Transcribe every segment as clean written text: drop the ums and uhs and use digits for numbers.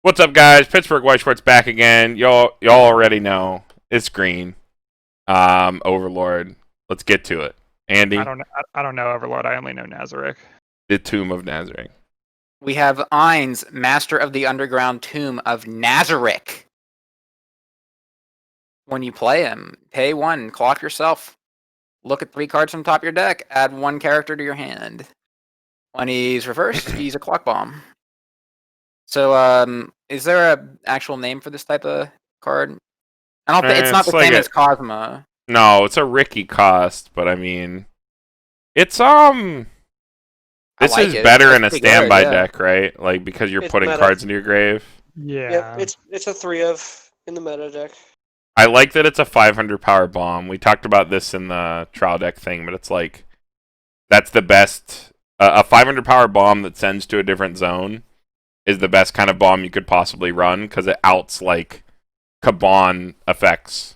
What's up, guys? Pittsburgh Weiss Schwarz back again. Y'all already know it's green. Overlord. Let's get to it. Andy, I don't know Overlord. I only know Nazarick. the Tomb of Nazarick. We have Ainz, Master of the Underground Tomb of Nazarick. When you play him, pay 1, clock yourself. Look at 3 cards from the top of your deck. Add 1 character to your hand. When he's reversed, he's a clock bomb. So, is there an actual name for this type of card? I don't think it's not the like same as Cosmo. No, it's a Ricky cost, but I mean, it's This like is it. better It's in a pretty good, standby yeah. deck, right? Like because you're It's putting meta. cards into your grave. Yeah. Yep, it's a 3 of in the meta deck. I like that it's a 500 power bomb. We talked about this in the trial deck thing, but it's like that's the best. A 500 power bomb that sends to a different zone is the best kind of bomb you could possibly run because it outs like Kaban effects,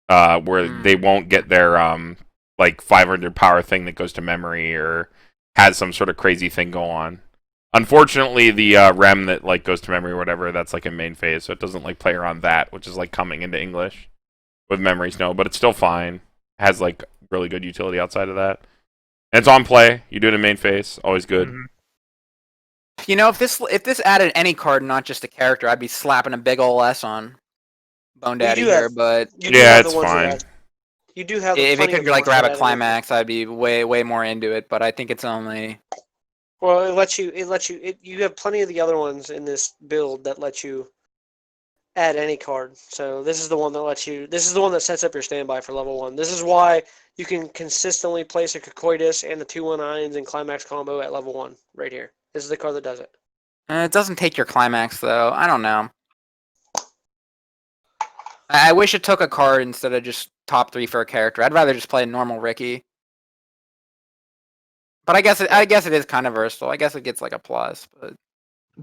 where they won't get their like 500 power thing that goes to memory or has some sort of crazy thing go on. Unfortunately, the rem that like goes to memory or whatever, that's like in main phase, so it doesn't like play around that, which is like coming into English with memory snow, but it's still fine. Has like really good utility outside of that. And it's on play. You do it in main phase, always good. Mhm. You know, if this added any card, not just a character, I'd be slapping a big ol' S on Bone You Daddy do here. have- But You do Yeah, have the it's ones that fine. add- You do have. if it plenty could of the like ones grab that a add climax, I'd be way more into it. But I think it's only. Well, it lets you. You have plenty of the other ones in this build that let you add any card. So this is the one that lets you. This is the one that sets up your standby for level 1. This is why you can consistently place a Cocoidus and the 2/1 and climax combo at level 1 right here. This is the card that does it. It doesn't take your climax though. I don't know. I wish it took a card instead of just top 3 for a character. I'd rather just play a normal Ricky. But I guess it is kind of versatile. I guess it gets like a plus. But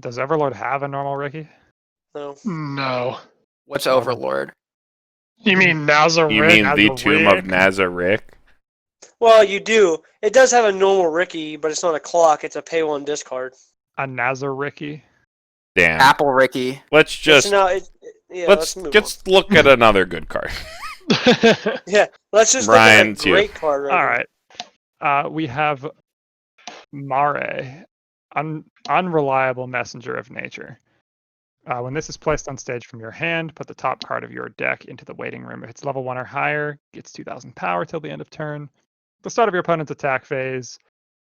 Does Overlord have a normal Ricky? No. No. what's Oh. Overlord? You mean Nazarick? You mean the Tomb of Nazarick? Well, you do. It does have a normal Ricky, but it's not a clock. It's a pay 1 discard. A Nazaricky? Damn. Apple Ricky. Let's just Yeah, let's move just look at another good card. on. Yeah, let's just Ryan, look at too. a great card right All here. right. We have Mare, Unreliable Messenger of Nature. When this is placed on stage from your hand, put the top card of your deck into the waiting room. If it's level 1 or higher, gets 2,000 power till the end of turn. The start of your opponent's attack phase,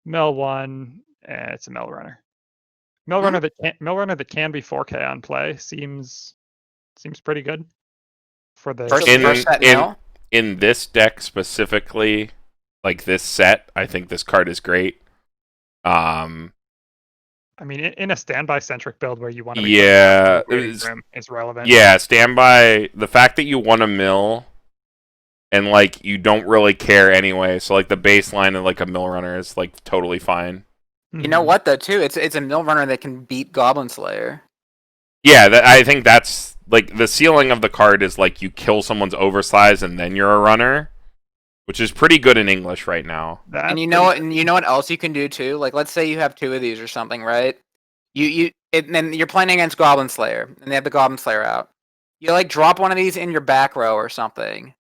mill 1, and it's a mill runner. Mill runner that can be 4K on play seems pretty good for the First In- set in- mill? In this deck specifically, like this set, I think this card is great. I mean, in a standby centric build where you want to be Yeah, is relevant. yeah, standby. The fact that you want a mill and like you don't really care anyway, so like the baseline of like a mill runner is like totally fine. You know what though too? It's a mill runner that can beat Goblin Slayer. Yeah, I think that's like the ceiling of the card is like you kill someone's oversized and then you're a runner, which is pretty good in English right now. And you know what? And you know what else you can do too? Like, let's say you have 2 of these or something, right? And then you're playing against Goblin Slayer, and they have the Goblin Slayer out. You like drop one of these in your back row or something.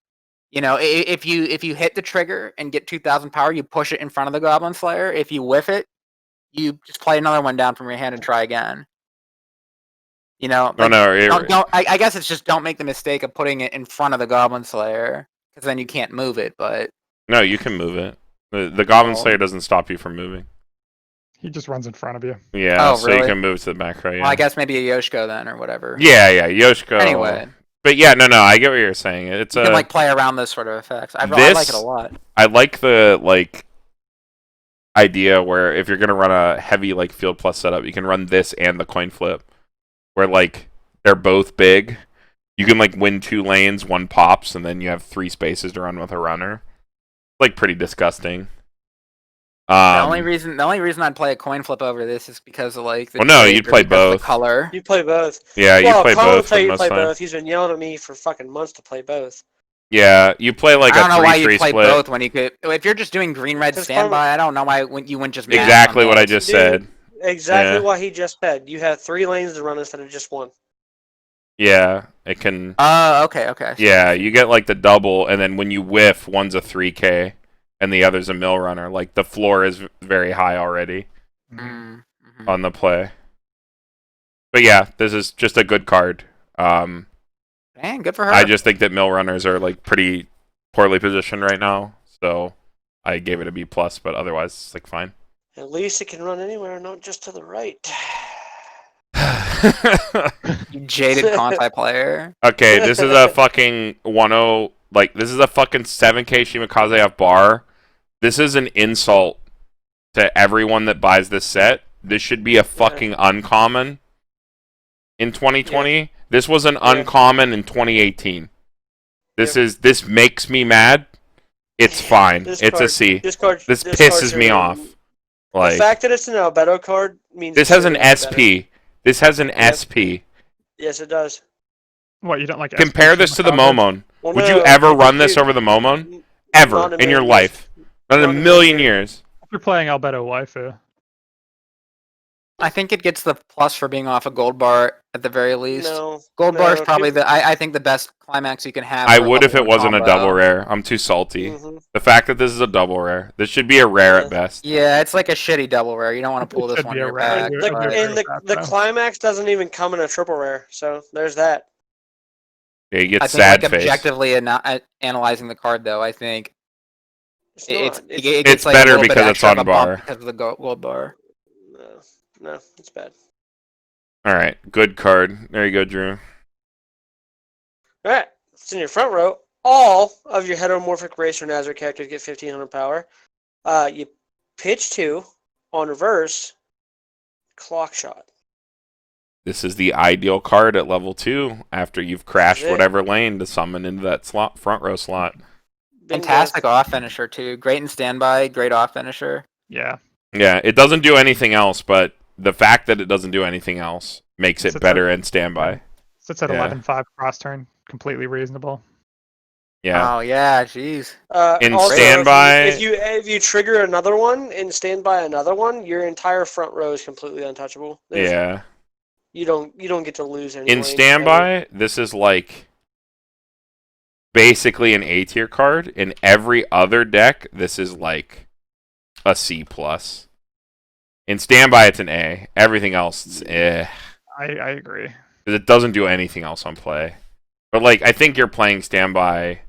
You know, if you hit the trigger and get 2,000 power, you push it in front of the Goblin Slayer. If you whiff it, you just play another one down from your hand and try again. You know, like, I guess it's just don't make the mistake of putting it in front of the Goblin Slayer, because then you can't move it. But No, you can move it. The Goblin Slayer doesn't stop you from moving. He just runs in front of you. Yeah, Oh, so you really? can move to the back row. Yeah, well, I guess maybe a Yoshiko then or whatever. yeah, Yoshiko. Anyway, But yeah, no, I get what you're saying. It's you can like play around those sort of effects. I like it a lot. I like the like idea where if you're gonna run a heavy like field plus setup, you can run this and the coin flip, where like they're both big. You can like win 2 lanes, 1 pops, and then you have 3 spaces to run with a runner. Like pretty disgusting. The only reason I'd play a coin flip over this is because of like the Well, no, shape you'd or play because of both. the color. You play both. Yeah, you play Carmen will both tell for you to most play time. both. He's been yelling at me for fucking months to play both. Yeah, you play like I don't a know why you 3-3 play split. both when you could. If you're just doing green red Because standby, I don't know why you wouldn't just mash Exactly on what I those. just Dude, said. exactly Yeah. what he just said. You have 3 lanes to run instead of just 1. Yeah, it can. Okay. I see. Yeah, you get like the double, and then when you whiff, one's a 3K, and the other's a mill runner. Like the floor is very high already Mm-hmm. on the play. But yeah, this is just a good card. Dang, good for her. I just think that mill runners are like pretty poorly positioned right now, so I gave it a B plus. But otherwise, it's like fine. At least it can run anywhere, not just to the right. You jaded Conti player. Okay, this is a fucking 10, like this is a fucking 7K Shimakaze off bar. This is an insult to everyone that buys this set. This should be a fucking uncommon in 2020. Yeah. This was an uncommon in 2018. This makes me mad. It's fine. It's a C. This pisses me off. Like the fact that it's an Albedo card means this has an SP. This has an SP. Yes, it does. What, you don't like Compare this to the Momon. Well, Would no, you ever if run you- this over the Momon? Not Ever in in your million life? Not in Not a in a million million years. If you're playing Albedo Waifu. I think it gets the plus for being off a gold bar at the very least. No. Gold no, bar is probably people- I think the best climax you can have. I for a would if level it one wasn't a combo. double rare. I'm too salty. Mhm. The fact that this is a double rare. This should be a rare Yeah. at best. Yeah, it's like a shitty double rare. You don't want to pull It this should one be in a your rare. bag. I The, agree but- and with the, that, the though. climax doesn't even come in a triple rare, so there's that. Yeah, you get I think sad like face. objectively analyzing the card though, I think It's it's not. it It's gets like a better little bit because it's extra of on a bump bar. because of the gold bar. No, it's bad. All right, good card. There you go, Drew. All right, it's in your front row. All of your heteromorphic race or Nazarick characters get 1500 power. You pitch 2 on reverse, clock shot. This is the ideal card at level 2 after you've crashed it. whatever lane to summon into that slot, front row slot. Bingo. Fantastic off finisher too. Great in standby. Great off finisher. Yeah. Yeah, it doesn't do anything else, but the fact that it doesn't do anything else makes it Sits better in standby. Sits at Yeah. 11-5 cross turn. Completely reasonable. Yeah. Oh yeah, jeez. In Also, standby- if you trigger another one and stand by another one, your entire front row is completely untouchable. Yeah. You don't get to lose any. In lane ever. standby, this is like basically an A tier card. In every other deck, this is like a C plus. In standby, it's an A. Everything else, it's eh. I agree. 'Cause it doesn't do anything else on play. But like, I think you're playing standby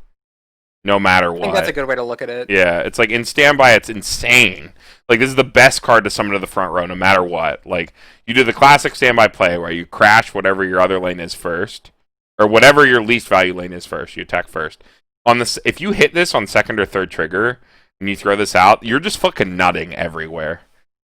no matter I what. think that's a good way to look at it. Yeah, it's like in standby, it's insane. Like this is the best card to summon to the front row, no matter what. Like you do the classic standby play where you crash whatever your other lane is first, or whatever your least value lane is first. You attack first. On this, if you hit this on second or third trigger and you throw this out, you're just fucking nutting everywhere.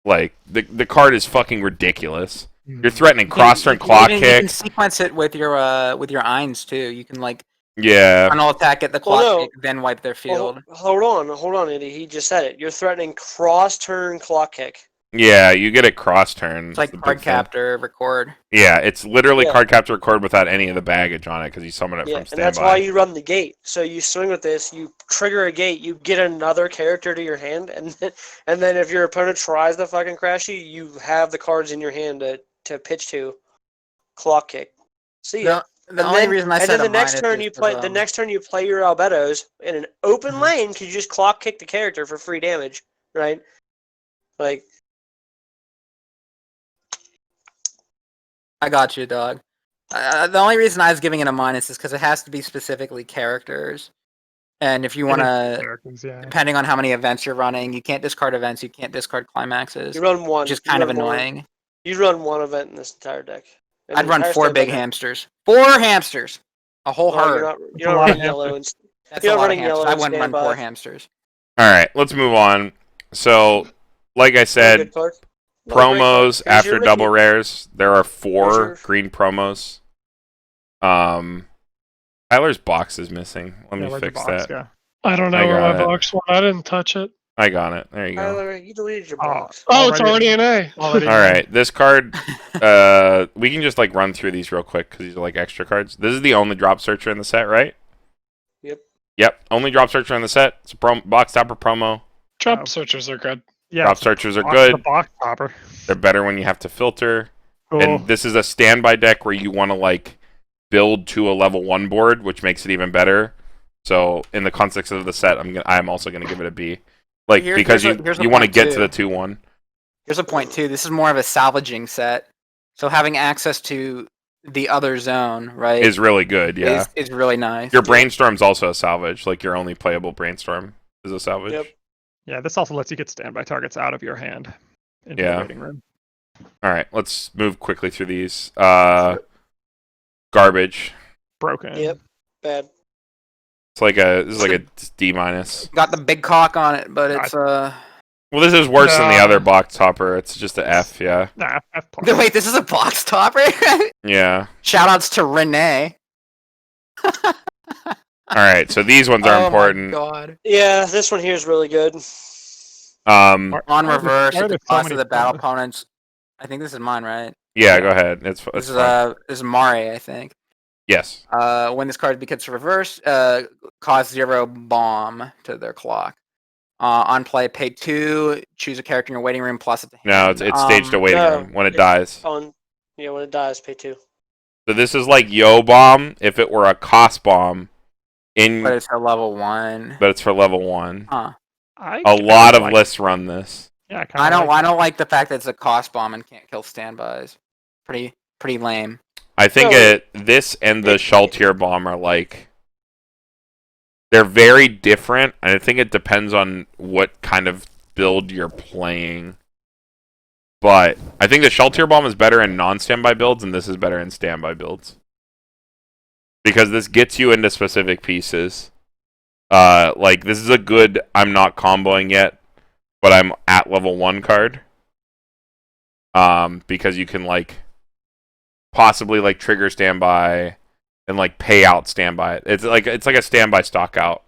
Like the card is fucking ridiculous. You're threatening cross turn, clock You can kick. sequence it with your Eins too. You can like Yeah, frontal attack at the clock Well, no. kick, then wipe their field. Hold on, Andy. He just said it. You're threatening cross turn clock kick. yeah, you get a cross turn. It's like card captor, record. Yeah, it's literally Yeah. card capture record without any of the baggage on it because you summon it Yeah, from and standby. that's why you run the gate. So you swing with this, you trigger a gate, you get another character to your hand, and then if your opponent tries to fucking crash you, you have the cards in your hand to pitch to, clock kick. See ya. The only reason I and said then the a next minus turn is you 'cause, play the next turn you play your Albedos in an open lane because you just clock kick the character for free damage, right? Like I got you, dog. The only reason I was giving it a minus is because it has to be specifically characters, and if you want to, Characters, yeah. depending on how many events you're running, you can't discard events, you can't discard climaxes, you run one, which is you kind of run one. annoying. You run one event in this entire deck. And I'd the run entire 4 standby big deck. hamsters. 4 hamsters! A whole Well, herd. you're That's not a lot running of yellow hamsters. and That's you're a not lot of running hamsters. yellow I and wouldn't run 4 standby. hamsters. All right, let's move on. So, like I said, Good card. Another great card. promos Here's after your double Ricky. rares. There are 4 Here's your- green promos. Tyler's box is missing. Let me Where'd the fix box that. go? I don't know I where got my it. box went. I didn't touch it. I got it. There you go. Tyler, you deleted your Oh. box. Oh, it's Already- already an A. Already All right, this card. We can just like run through these real quick because these are like extra cards. This is the only drop searcher in the set, right? Yep. Yep, only drop searcher in the set. It's a box topper promo. Drop Oh. searchers are good. Yeah, Drop it's the searchers are box- good. The box topper. They're better when you have to filter. Cool. And this is a standby deck where you want to like build to a level 1 board, which makes it even better. So in the context of the set, I'm also gonna give it a B. Like because you want to get to the 2/1. Here's a point too. This is more of a salvaging set, so having access to the other zone, right, Is really good. Yeah. is really nice. Your brainstorm's also a salvage. Like your only playable brainstorm is a salvage. Yep. Yeah, this also lets you get standby targets out of your hand into Yeah. the waiting room. All right, let's move quickly through these. Garbage. Broken. Yep. Bad. This is like a D minus. Got the big cock on it, but it's Well, this is worse than the No. other box topper. It's just a F. Yeah. Nah, F plus. Wait, this is a box topper. Yeah. Shoutouts to Renee. All right, so these ones are Oh important. my god. Yeah, this one here is really good. On Why are reverse, there at the so cost many of the battle fun- opponents. I think this is mine, right? Yeah, go ahead. It's This is fine. this is Mare, I think. Yes. When this card becomes reversed, cost 0 bomb to their clock. On play, pay 2, choose a character in your waiting room plus at the hand. No, it's staged a waiting no, room when it it's dies. When it dies, pay 2. So this is like Yo Bomb if it were a cost bomb, But it's a level 1. but it's for level 1. Huh. A lot of lists run this. Yeah, I don't like the fact that it's a cost bomb and can't kill standbys. Pretty lame. I think No, this and the Shultier Bomb are like... They're very different, and I think it depends on what kind of build you're playing. But I think the Shultier Bomb is better in non-standby builds, and this is better in standby builds. Because this gets you into specific pieces. Like, this is a good I'm not comboing yet, but I'm at level 1 card. Because you can, like, possibly, like, trigger standby and, like, pay out standby. It's like a standby stock out.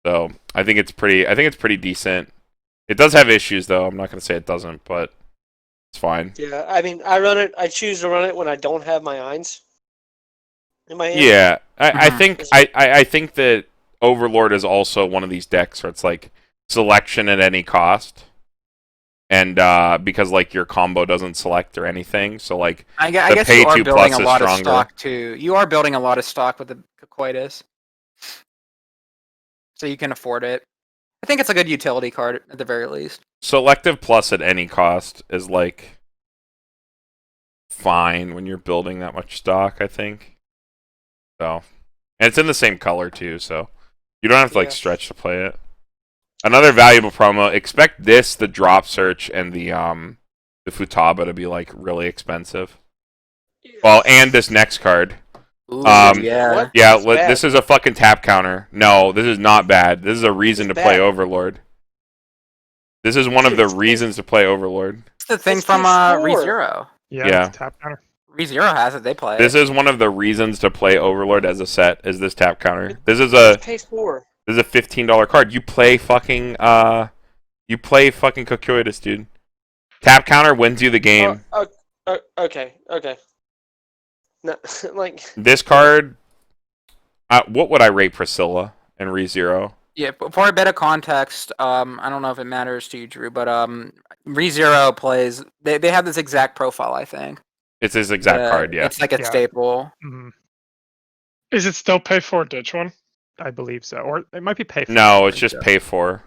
So, I think it's pretty decent. It does have issues, though. I'm not going to say it doesn't, but it's fine. Yeah, I mean, I choose to run it when I don't have my Eins in my hand. Yeah, I Mhm. think I think that Overlord is also one of these decks where it's like selection at any cost, and because like your combo doesn't select or anything, so like I The guess pay you are 2 building plus a is lot of stronger. stock too. You are building a lot of stock with the coitus, so you can afford it. I think it's a good utility card at the very least. selective plus at any cost is like fine when you're building that much stock, I think. So, and it's in the same color too, so you don't have to like Yeah. stretch to play it. Another valuable promo, expect this, the drop search, and the Futaba to be like really expensive. Well, and this next card. Ooh, yeah. What? Yeah, That's bad. this is a fucking tap counter. No, this is not bad. This is a reason It's to play bad. Overlord. This is one of the reasons to play Overlord. It's the thing It's from PS4. ReZero. Yeah, Yeah. it's tap counter. ReZero has it. They play This it. is one of the reasons to play Overlord as a set, is this tap counter. This is Pay 4. a $15 card. You play fucking Cocoitus, dude. Tap counter wins you the game. Okay. No, like This card, what would I rate Priscilla and ReZero? Yeah, but for a bit of context, I don't know if it matters to you, Drew, but ReZero plays. They have this exact profile, I think. It's his exact card, yeah. It's like a Yeah. staple. Mhm, Is it still pay for ditch one? I believe so, or it might be pay. For No, for it's just yeah. pay for.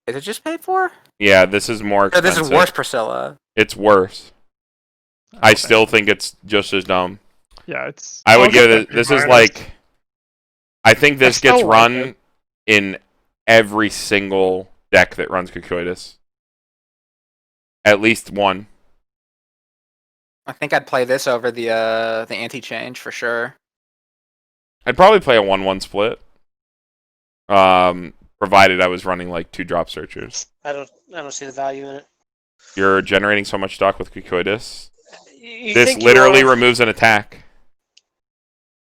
Is it just paid for? Yeah, this is more Or expensive. this is worse, Priscilla. It's worse. I Okay. still think it's just as dumb. Yeah, it's. I would I'll give get it. that This is B-. like. I think this still gets like run it. in every single deck that runs Cocoitus. At least one. I think I'd play this over the anti-change for sure. I'd probably play a 1-1 split. Provided I was running like 2 drop searchers. I don't see the value in it. You're generating so much stock with Cocoitus. You This think you literally are- removes an attack.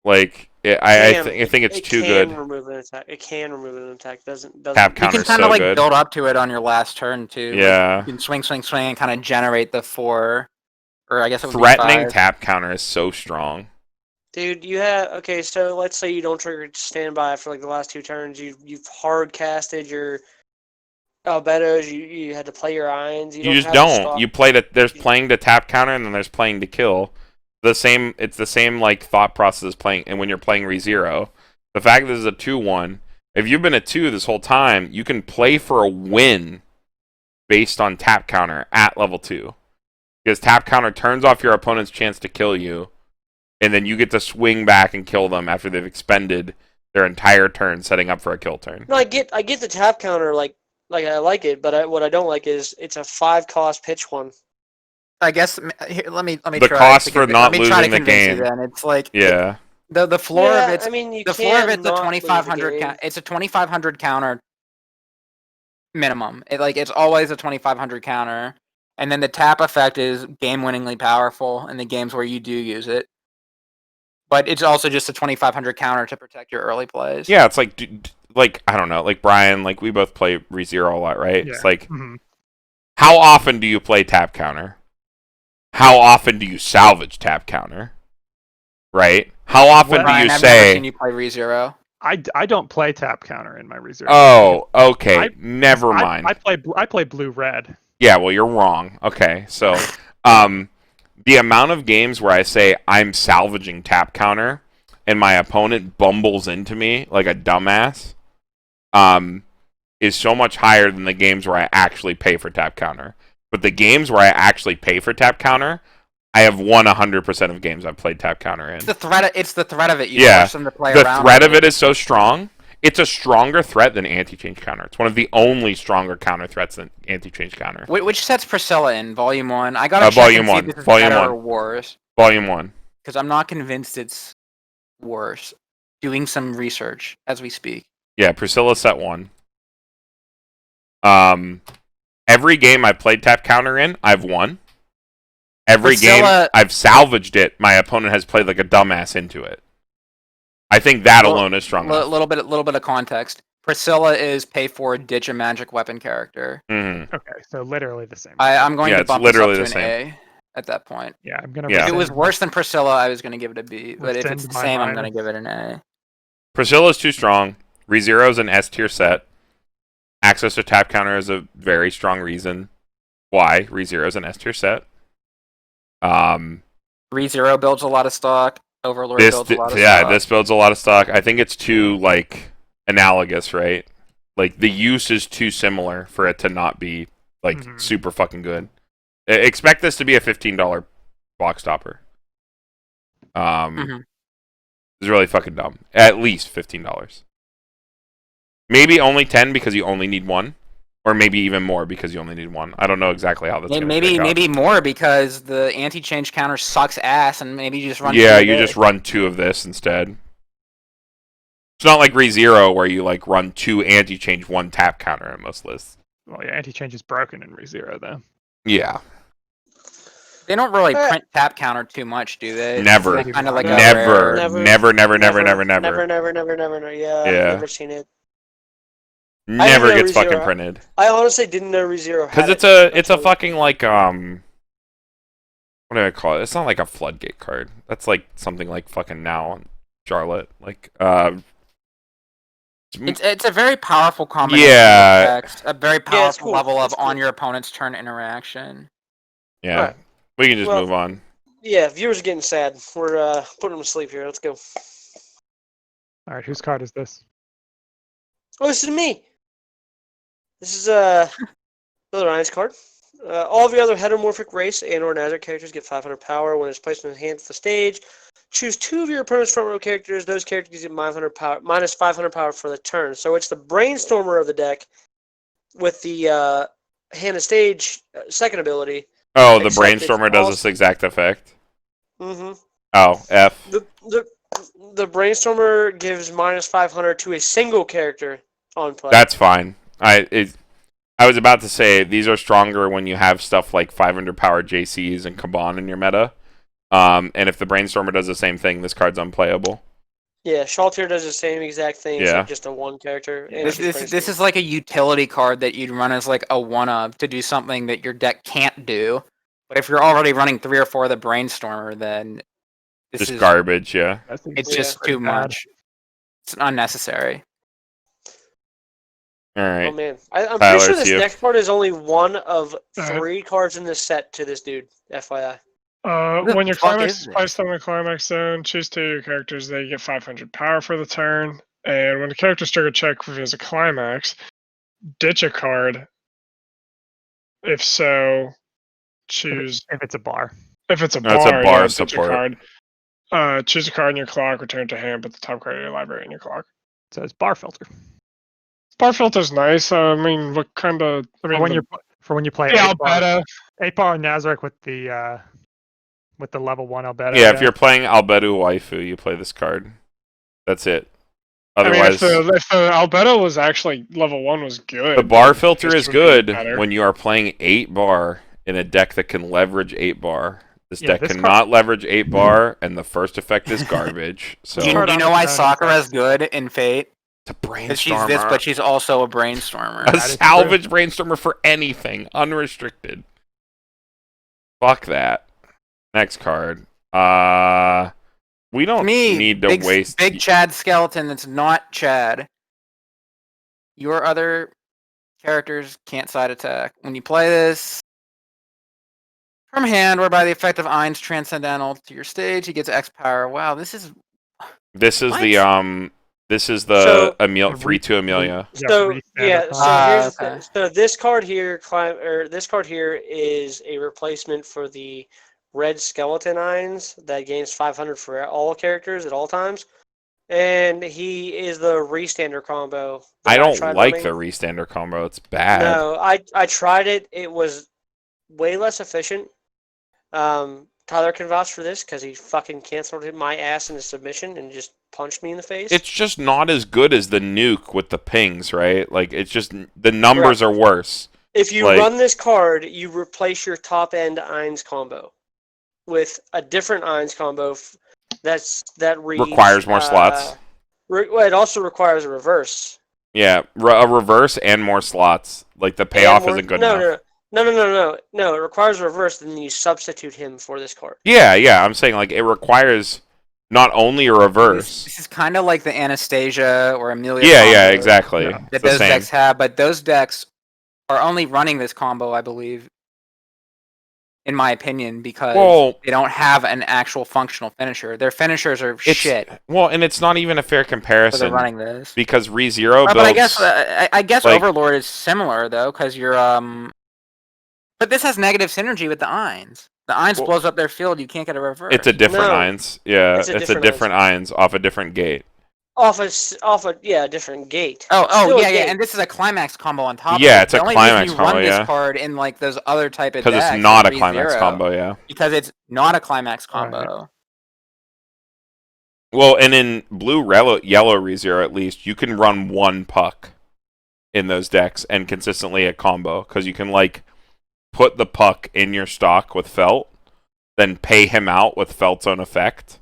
Like I Can. think it's It too can good. remove an attack. It can remove an attack. Doesn't. Tap You counter's can kind so of like good. build up to it on your last turn too. Like, Yeah. you can swing, and kind of generate the 4, or I guess it would Threatening be 5. tap counter is so strong. Dude, you have okay. So let's say you don't trigger standby for like the last 2 turns. You've hard casted your Albedos, you had to play your irons. You don't just have to don't. stop. You play to, there's playing to tap counter, and then there's playing to kill. It's the same like thought process as playing, and when you're playing ReZero, the fact that this is a 2-1, if you've been a 2 this whole time, you can play for a win based on tap counter at level 2. Because tap counter turns off your opponent's chance to kill you, and then you get to swing back and kill them after they've expended their entire turn setting up for a kill turn. No, I get the tap counter, like I like it, but what I don't like is it's a 5-cost pitch one. I guess here, let me The try cost to for convince- not let me try to losing the convince you game. then. It's like Yeah. the floor Yeah, of it's I mean, you the floor of can't it's a not lose the 2500 game. count. It's a 2500 counter minimum. It's always a 2500 counter, and then the tap effect is game-winningly powerful in the games where you do use it. But it's also just a 2500 counter to protect your early plays. Yeah, it's like I don't know, like Brian, like we both play ReZero a lot, right? Yeah. It's like, Mhm. how often do you play tap counter? How often do you salvage tap counter? Right? How often do Brian, you I've never say, seen you play ReZero. I don't play tap counter in my reserve. oh, okay, I- never mind. I play blue red. Yeah, well, you're wrong. Okay, so the amount of games where I say I'm salvaging tap counter and my opponent bumbles into me like a dumbass is so much higher than the games where I actually pay for tap counter. But the games where I actually pay for tap counter, I have won 100% of games I've played tap counter in. It's the threat of it. You Yeah, force them to play the around threat with of it is so strong. It's a stronger threat than anti-change counter. It's one of the only stronger counter threats than anti-change counter. Which sets Priscilla in Volume 1? I gotta check Volume and see 1. if this is Volume better 1. or worse, Volume 1. because I'm not convinced it's worse. Doing some research as we speak. Yeah, Priscilla set 1. Every game I played tap counter in, I've won. Every game Priscilla- I've salvaged it, my opponent has played like a dumbass into it. I think that Well, alone is strong enough. Little bit of context. Priscilla is pay for ditch a magic weapon character. Mhm. Okay, so literally the same. I'm going Yeah, to it's bump this up literally to the an same. A at that point. Yeah, I'm gonna. Yeah. If it was rescind- worse than Priscilla, I was going to give it a B. But if it's Rescind the my same, I'm going to minus. give it an A. Priscilla's too strong. ReZero's an S tier set. Access to tap counter is a very strong reason why ReZero's an S tier set. ReZero builds a lot of stock. Overlord This builds a lot of yeah, stock. this builds a lot of stock. I think it's too like analogous, right? Like the use is too similar for it to not be like Mhm. super fucking good. Expect this to be a $15 box topper. Mhm. It's really fucking dumb. At least $15. Maybe only 10 because you only need one, or maybe even more because you only need one. I don't know exactly how that's gonna shake out. Maybe more because the anti-change counter sucks ass, and maybe you just run. Yeah, two of you this. just run 2 of this instead. It's not like ReZero where you like run 2 anti-change, 1 tap counter in most lists. Well, yeah, anti-change is broken in ReZero though. Yeah, They don't really print tap counter too much, do they? It's never, kind of like a never, rare- never, Never. never. Yeah, Yeah. I've never seen it. Never know gets fucking ReZero. printed. I honestly didn't know ReZero had Because it it's a until- fucking like what do I call it? It's not like a floodgate card. That's like something like fucking now on Charlotte. Like It's a very powerful combination Yeah. of effects, a very it's powerful cool. level of It's cool. on your opponent's turn interaction. yeah. Alright. We can just Well- move on. Yeah, viewers are getting sad. We're putting them to sleep here. Let's go. All right, whose card is this? Oh, this is me. This is Brother Ryan's card. All of your other heteromorphic race and/or Nazarick characters get 500 power when it's placed in the hand of the stage. Choose 2 of your opponent's front row characters. Those characters get minus 500 power for the turn. So it's the Brainstormer of the deck with the hand of stage second ability. Oh, the Except it's Brainstormer does also- this exact effect. Mm-hmm. Oh, F. The Brainstormer gives minus 500 to a single character on play. That's fine. I was about to say these are stronger when you have stuff like 500 power JCs and Kaban in your meta. And if the Brainstormer does the same thing, this card's unplayable. Yeah, Shaltir does the same exact thing, Yeah. except just a 1 character. And it's just This is like a utility card that you'd run as like a one-of to do something that your deck can't do. But if you're already running 3 or 4 of the Brainstormer, then this Just is garbage, yeah. That seems it's Yeah. just pretty too bad. much. It's unnecessary. All right. Oh man, I'm Tyler, pretty sure it's this you. next card is only one of Alright. 3 cards in this set to this dude. FYI. the When your fuck climax is is this? placed on the climax zone, choose 2 of your characters. They get 500 power for the turn. And when the character's trigger check reveals a climax, ditch a card. If so, choose. If it's a bar. If it's a No, it's a bar, bar ditch a support. card. Choose a card in your clock, return it to hand, put the top card of your library in your clock. So it's bar filter. Bar filter's nice. I mean, what kind of? I mean, For when you play the 8 bar Nazarick with the level 1 Albedo. Yeah, if you're playing Albedo Waifu, you play this card. That's it. I mean, Otherwise, if the Albedo was actually level 1 was good. the bar then filter this is would be good better. when you are playing 8 bar in a deck that can leverage 8 bar. This Yeah, deck this cannot leverage 8 bar, and the first effect is garbage. So Do you, card do you on know its why own is Sakura's like- good in Fate? it's a Because she's this, brainstormer. but she's also a brainstormer. A That is salvage brainstormer for anything, unrestricted. Fuck that. Next card. We don't need to big, waste. big Chad skeleton that's not Chad. Your other characters can't side attack. When you play this from hand or by the effect of Ein's transcendental to your stage, he gets X power. Wow, this is This is What? this is the So- 3/2 Amelia. So yeah, so here's the okay. thing. So this card here, this card here is a replacement for the red skeleton Eins that gains 500 for all characters at all times, and he is the restander combo. I that don't tried like running. the restander combo. It's bad. No, I tried it. It was way less efficient. Tyler can vouch for this because he fucking canceled my ass in a submission and just punched me in the face. It's just not as good as the nuke with the pings, right? Like it's just the numbers are worse. If you like- run this card, you replace your top end Eins combo with a different Eins combo that reads, Requires more slots. Well, it also requires a reverse. Yeah, a reverse and more slots. Like the payoff isn't good enough. No. It requires a reverse, then you substitute him for this card. Yeah. I'm saying like it requires not only a reverse. This is kind of like the Anastasia or Amelia. Yeah, combo exactly. Yeah. It's That the those same. decks have, but those decks are only running this combo, I believe, in my opinion, because Well- they don't have an actual functional finisher. Their finishers are It's shit, Well, and it's not even a fair so they're comparison running this. because ReZero builds. But I guess I guess like- Overlord is similar though, because you're But this has negative synergy with the Eins. The Eins Well- blows up their field. You can't get a reverse. it's a different No. Eins. Yeah, It's a it's a different different Eins off a different gate. Off a different gate. Oh, Still a yeah, gate. and this is a climax combo on top. Yeah, of it. it's a the only climax reason you run combo, this yeah. card in like those other type of Because decks it's not a is climax ReZero, combo, yeah. Because it's not a climax Right. combo. Well, and in blue, yellow ReZero at least, you can run one puck in those decks and consistently a combo because you can like put the puck in your stock with Felt, then pay him out with Felt's own effect,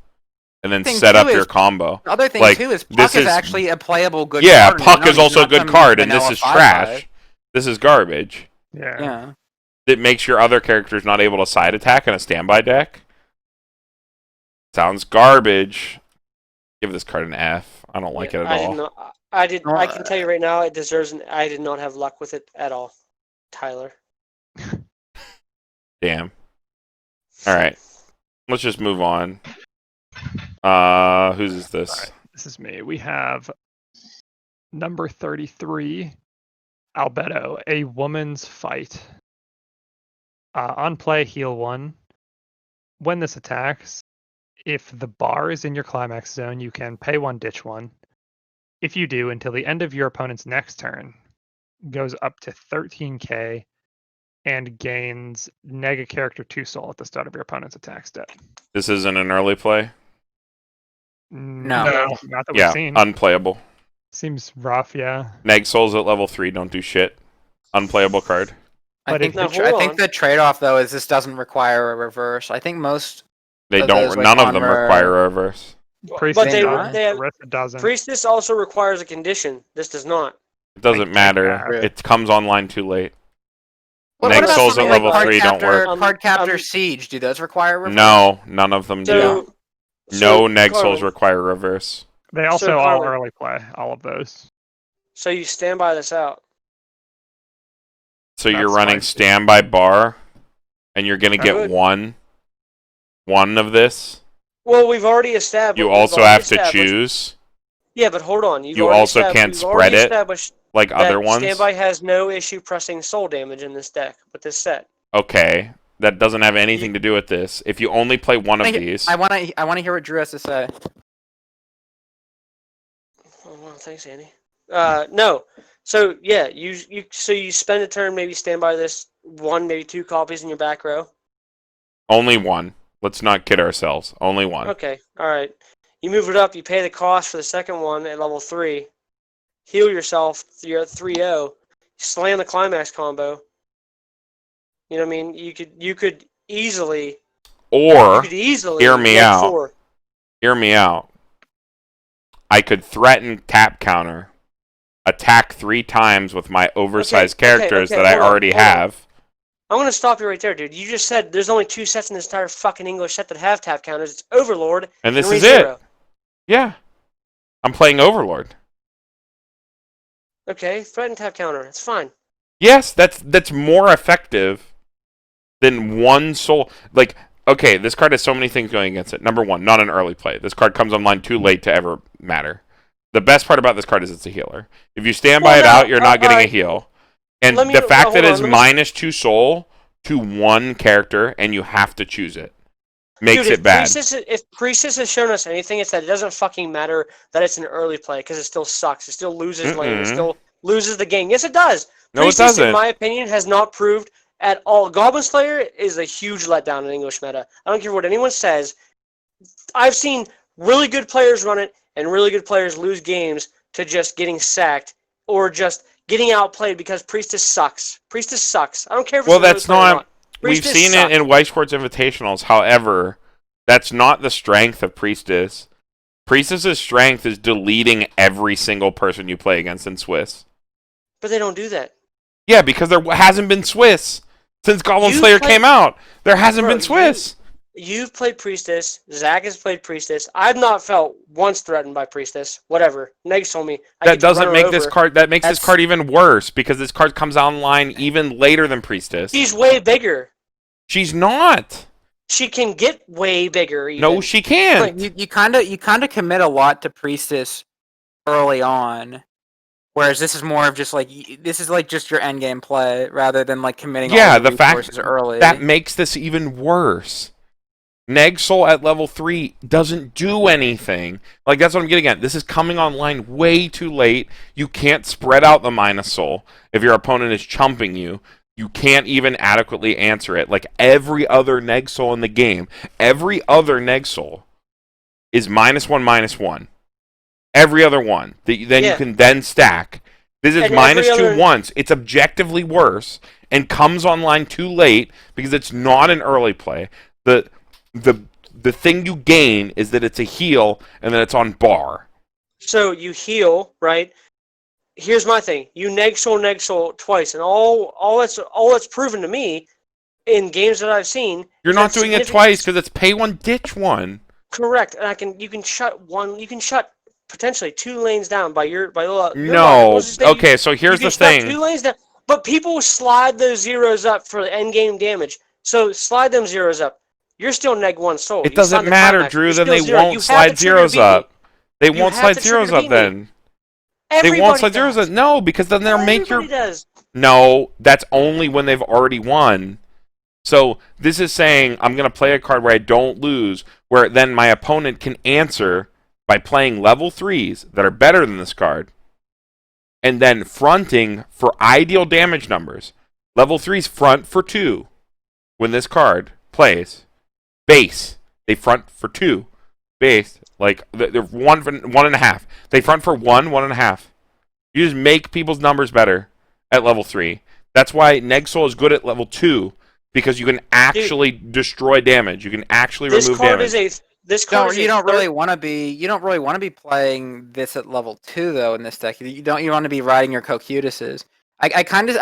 and then Thing set too up is- your combo. The other thing Like, too is this Puck is is- actually a playable good Yeah, card. puck is also a not good some card, and this vanilla is 5/5. trash. This is garbage. Yeah. Yeah. It makes your other characters not able to side attack in a standby deck. Sounds garbage. Give this card an F. I don't like it at I all. did not. I can tell you right now, it deserves an. I did not have luck with it at all, Tyler. Damn. All right. Let's just move on. Whose is this? Alright, this is me. We have number 33, Albedo, A Woman's Fight. On play, heal 1. When this attacks, if the bar is in your climax zone, you can pay 1, ditch 1. If you do, until the end of your opponent's next turn, goes up to 13k and gains nega character 2 soul at the start of your opponent's attack step. This isn't an early play. No. Not that we've Yeah, seen. unplayable. Seems rough, yeah. Neg Souls at level 3 don't do shit. Unplayable card. I But think, if- Now, I hold think on. the trade-off though is this doesn't require a reverse. I think most They So don't. those, like, None of them armor- require a reverse. Priestess they- does, they have- Orisa doesn't. Priestess also requires a condition. This does not. It doesn't think matter. that- It comes online too late. What, Neg what about Souls at something level like 3 don't work. Card captor Um, siege. Do those require a reverse? No, none of them do. So, No Neg Carmen, Souls require reverse. They also So, all Carmen- early play, all of those. So you standby this out. So you're That's running spicy. standby bar, and you're gonna get Good. one of this. Well, we've already established. You we've also already have to established- choose. Yeah, but hold on. You also can't spread it established like other that ones. standby has no issue pressing soul damage in this deck with this set. Okay, that doesn't have anything to do with this. If you only play one of these, I want to hear what Drew has to say. Oh, well, thanks, Andy. No. So yeah, you spend a turn, maybe stand by this one, maybe 2 copies in your back row. only one. Let's not kid ourselves. Only one. Okay, all right. You move it up. You pay the cost for the second one at level 3. Heal yourself. You're at 3-0. Slam the climax combo. You know what I mean? You could easily. Or hear me neg out. 4. Hear me out. I could threaten tap counter, attack 3 times with my oversized characters that I hold on, already hold on. have. I'm gonna stop you right there, dude. You just said there's only 2 sets in this entire fucking English set that have tap counters. It's Overlord And this is ReZero. it. Yeah. I'm playing Overlord. Okay, threaten tap counter. It's fine. Yes, that's more effective than one soul. Like, okay, this card has so many things going against it. Number one, not an early play. This card comes online too late to ever matter. The best part about this card is it's a healer. If you stand by it out, you're not getting a heal. And the fact that it's minus 2 soul to 1 character and you have to choose it makes it bad. If Priestess has shown us anything, it's that it doesn't fucking matter that it's an early play because it still sucks. It still loses lane. It still loses the game. Yes, it does. No, Priestess, it doesn't. in my opinion, has not proved at all. Goblin Slayer is a huge letdown in English meta. I don't care what anyone says. I've seen really good players run it and really good players lose games to just getting sacked or just getting outplayed because Priestess sucks. Priestess sucks. I don't care if it's Well, an early that's play or not. not. We've Priestess seen sucks. it in Weiss Schwarz Invitationals. However, that's not the strength of Priestess. Priestess's strength is deleting every single person you play against in Swiss. But they don't do that. Yeah, because there hasn't been Swiss since Goblin You've Slayer played- came out. There hasn't Bro, been Swiss. You've played Priestess. Zach has played Priestess. I've not felt once threatened by Priestess. Whatever. Negs told me. That doesn't make this card. That makes this That's- card even worse because this card comes online even later than Priestess. She's way bigger. She's not. She can get way bigger. Even. No, she can't. Like, you kind of commit a lot to Priestess early on, whereas this is more of just like this is like just your end game play rather than like committing Yeah, all the the fact resources early. That makes this even worse. Neg Soul at level 3 doesn't do anything. Like, that's what I'm getting at. This is coming online way too late. You can't spread out the minus soul. If your opponent is chumping you, you can't even adequately answer it. Like every other Neg Soul in the game, every other Neg Soul is -1/-1. Every other one. Then you can then stack. This is And -2 once. It's objectively worse and comes online too late because it's not an early play. The thing you gain is that it's a heal and that it's on bar. So you heal, right? Here's my thing. You neg soul twice, and all that's proven to me in games that I've seen. You're is not that doing it twice because it's pay one, ditch one. Correct, and you can shut one. You can shut potentially 2 lanes down by your logic. No. Let's just say Okay, so here's you the can shut thing. 2 lanes down, but people slide those zeros up for the end game damage. So slide them zeros up. You're still neg 1 soul. It You doesn't signed the matter, climax. Drew. You're Then still they zero. You won't have slide the trigger zeros beat me. up. They You won't have slide the zeros trigger up beat me. then. They Everybody won't slide zeros does. up. No, because then they'll make your. Everybody does. No, that's only when they've already won. So this is saying I'm going to play a card where I don't lose, where then my opponent can answer by playing level 3s that are better than this card, and then fronting for ideal damage numbers. Level 3s front for 2 when this card plays. Base, they front for 2. Base, like they're 1.5. They front for 1.5. You just make people's numbers better at level 3. That's why Neg Soul is good at level 2 because you can actually destroy damage. You can actually remove damage. This card is You don't really want to be playing this at level 2 though in this deck. You want to be riding your Cocutises. I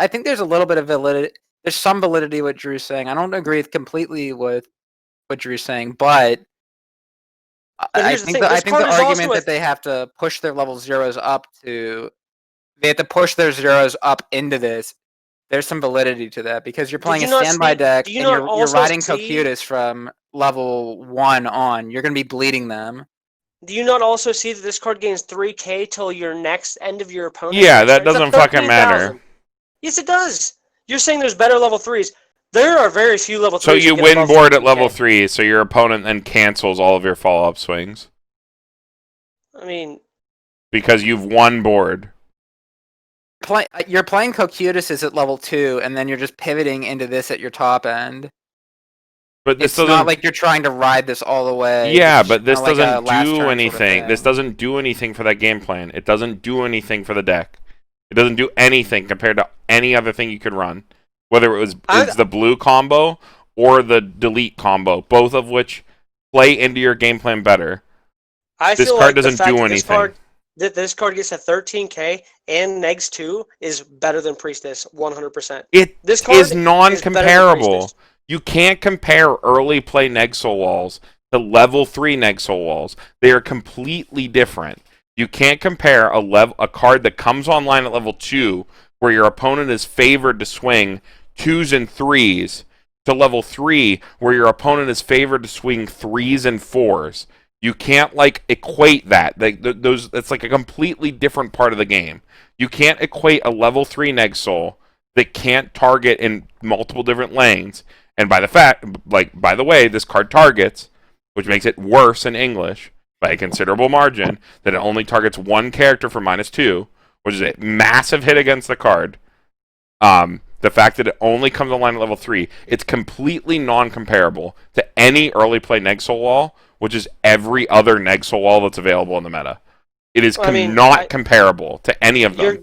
think there's a little bit of validity. There's some validity what Drew's saying. I don't agree completely with what Drew's saying, but I think the argument that they have to push their level zeros up to they have to push their zeros up into this. There's some validity to that because you're playing a standby deck and you're riding Cocutus from level 1 on. You're going to be bleeding them. Do you not also see that this card gains 3k till your next end of your opponent? Yeah, that doesn't fucking matter. Yes, it does. You're saying there's better level 3s. There are very few level 3s. So you win board at level 3, so your opponent then cancels all of your follow-up swings. I mean... Because you've won board. You're playing Cocutus at level 2, and then you're just pivoting into this at your top end. But this it's not like you're trying to ride this all the way. Yeah, but this doesn't do anything. This doesn't do anything for that game plan. It doesn't do anything for the deck. It doesn't do anything compared to any other thing you could run. Whether it was it's the blue combo or the delete combo, both of which play into your game plan better. This card doesn't do anything. This card gets a 13k and negs 2 is better than Priestess 100%. This card is non-comparable. You can't compare early play Nexal walls to level 3 Nexal walls. They are completely different. You can't compare a card that comes online at level 2 where your opponent is favored to swing 2s and 3s to level 3 where your opponent is favored to swing 3s and 4s. You can't equate that. That's like a completely different part of the game. You can't equate a level 3 Nexal that can't target in multiple different lanes. And by the way, this card targets, which makes it worse in English by a considerable margin, that it only targets one character for -2, which is a massive hit against the card. The fact that it only comes online at level 3, it's completely non-comparable to any early play Nexal wall, which is every other Nexal wall that's available in the meta. It is not comparable to any of them.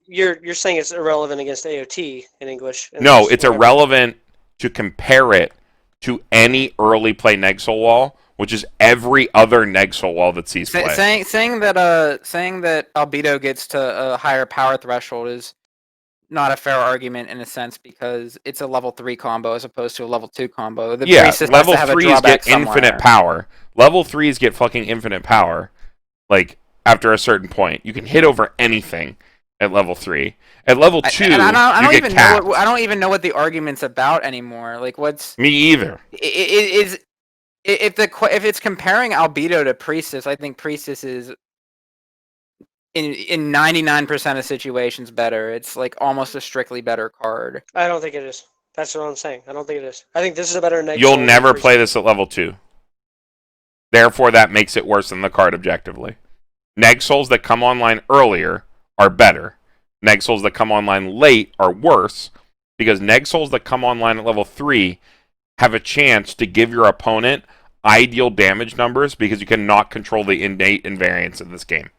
You're saying it's irrelevant against AOT in English. No, it's irrelevant to compare it to any early play Nexal wall, which is every other Nexal wall that sees play. Saying that Albedo gets to a higher power threshold is not a fair argument in a sense because it's a level 3 combo as opposed to a level 2 combo. Level 3s get infinite power. Level 3s get fucking infinite power. After a certain point, you can hit over anything at level 3. At level 2, you get capped. I don't even know what the argument's about anymore. What's... Me either. If it's comparing Albedo to Priestess, I think Priestess is in 99% of situations better. It's almost a strictly better card. I don't think it is. That's what I'm saying. I don't think it is. I think this is a better Nexal. You'll never play this at level 2. Therefore, that makes it worse than the card objectively. Nexals that come online earlier are better. Nexals that come online late are worse because Nexals that come online at level 3 have a chance to give your opponent ideal damage numbers because you cannot control the innate invariance of this game.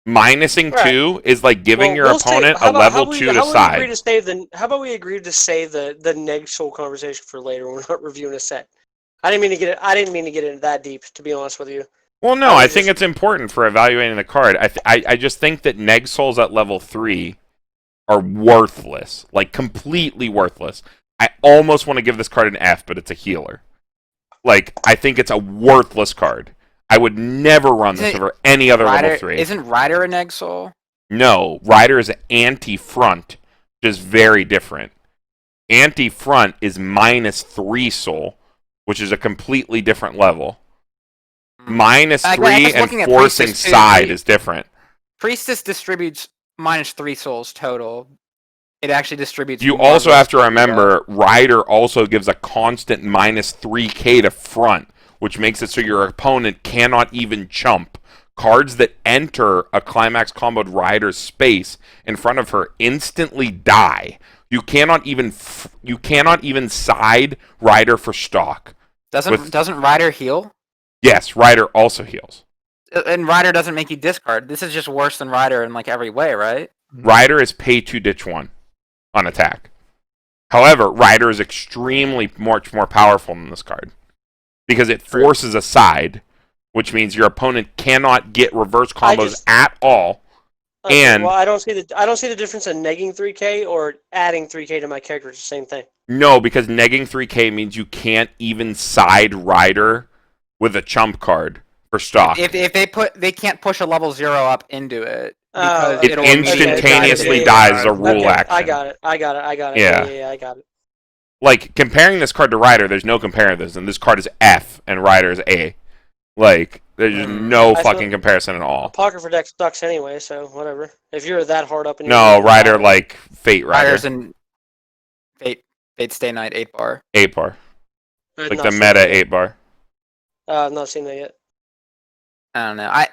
Minusing 2 is like giving your opponent a level 2 to side. How about we agree to save the Nexal conversation for later when we're not reviewing a set? I didn't mean to get into that deep, to be honest with you. Well, no, I think it's important for evaluating the card. I just think that Nexals at level 3 are worthless. Completely worthless. I almost want to give this card an F, but it's a healer. I think it's a worthless card. I would never run this over any other level 3. Isn't Rider a Nexal? No, Rider is an anti-front, which is very different. Anti-front is -3 soul, which is a completely different level. -3 and forcing side is different. Priestess distributes -3 souls total. It actually distributes. You also have to remember, Rider also gives a constant -3k to front, which makes it so your opponent cannot even chump. Cards that enter a climax comboed Rider's space in front of her instantly die. You cannot even side Rider for stock. Doesn't Rider heal? Yes, Rider also heals. And Rider doesn't make you discard. This is just worse than Rider in every way, right? Rider is pay 2 ditch 1 on attack. However, Rider is extremely much more powerful than this card because it forces a side, which means your opponent cannot get reverse combos at all. Okay, well, I don't see the difference in negging 3k or adding 3k to my character. It's the same thing. No, because negging 3k means you can't even side Rider with a chump card for stock. If they can't push a level 0 up into it. because It it'll immediately instantaneously die. dies as a rule Okay, action. I got it. Yeah. Yeah, I got it. Like, comparing this card to Rider, there's no comparing this. And this card is F, and Rider is A. Like, there's just no I fucking still- comparison at all. Apocrypha deck sucks anyway, so whatever. If you're that hard up in your No, game, Rider, like, Fate Rider. Riders and Fate Stay Night 8-bar. 8-bar. I've Like not the seen meta that yet. 8-bar. I've not seen that yet. I don't know. I